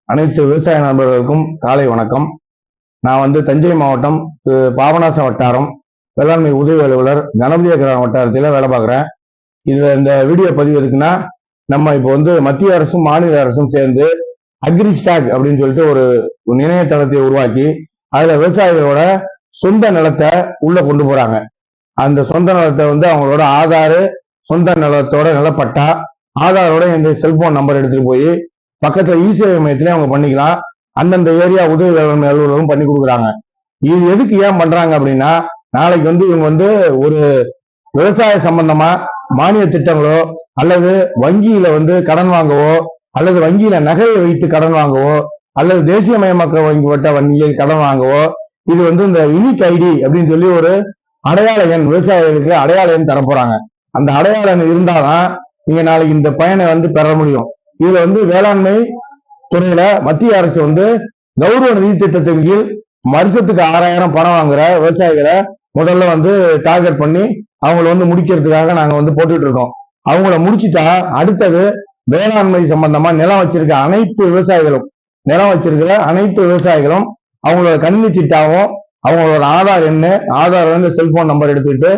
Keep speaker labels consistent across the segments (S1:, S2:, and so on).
S1: அனைத்து விவசாய நண்பர்களுக்கும் காலை வணக்கம். நான் தஞ்சை மாவட்டம் பாபநாசம் வட்டாரம் வேளாண்மை உதவி அலுவலர் கணபதி வட்டாரத்தில் வேலை பார்க்குறேன். இதுல இந்த வீடியோ பதிவு இருக்குன்னா, நம்ம இப்போ மத்திய அரசும் மாநில அரசும் சேர்ந்து அக்ரிஸ்டாக் அப்படின்னு சொல்லிட்டு ஒரு இணையதளத்தை உருவாக்கி அதுல விவசாயிகளோட சொந்த நிலத்தை உள்ள கொண்டு போறாங்க. அந்த சொந்த நிலத்தை அவங்களோட ஆதார், சொந்த நிலத்தோட நிலப்பட்டா, ஆதாரோட இந்த செல்போன் நம்பர் எடுத்துட்டு போய் பக்கத்துல இ-சேவை மையத்திலே அவங்க பண்ணிக்கலாம். அந்தந்த ஏரியா உதவி வேளாண்மை அலுவலகம் பண்ணி கொடுக்குறாங்க. இது எதுக்கு ஏன் பண்றாங்க அப்படின்னா, நாளைக்கு இவங்க ஒரு விவசாய சம்பந்தமா மானிய திட்டங்களோ அல்லது வங்கியில கடன் வாங்கவோ அல்லது வங்கியில நகையை வைத்து கடன் வாங்கவோ அல்லது தேசியமயமாக்க வங்கியில் கடன் வாங்கவோ இது இந்த யூனிக் ஐடி அப்படின்னு சொல்லி ஒரு அடையாள எண் விவசாயிகளுக்கு அடையாள எண் தர போறாங்க. அந்த அடையாள எண் இருந்தாதான் நீங்க நாளைக்கு இந்த பயனை பெற முடியும். இதுல வேளாண்மை துறையில மத்திய அரசு கௌரவ நிதி திட்டத்தின் கீழ் வருஷத்துக்கு 6000 பணம் வாங்குற விவசாயிகளை முதல்ல டார்கெட் பண்ணி அவங்கள முடிக்கிறதுக்காக நாங்க போட்டுட்டு இருக்கோம். அவங்கள முடிச்சுட்டா அடுத்தது வேளாண்மை சம்பந்தமா நிலம் வச்சிருக்கிற அனைத்து விவசாயிகளும் அவங்களோட கணினி சிட்டாவும் அவங்களோட ஆதார் எண்ணு, ஆதார் செல்போன் நம்பர் எடுத்துக்கிட்டு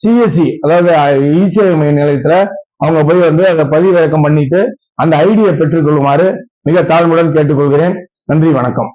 S1: சிஎஸ்சி அதாவது இ-சேவை மைய நிலையத்துல அவங்க போய் அதை பதிவிறக்கம் பண்ணிட்டு அந்த ஐடியை பெற்றுக் கொள்ளுமாறு மிக தாழ்மையுடன் கேட்டுக்கொள்கிறேன். நன்றி, வணக்கம்.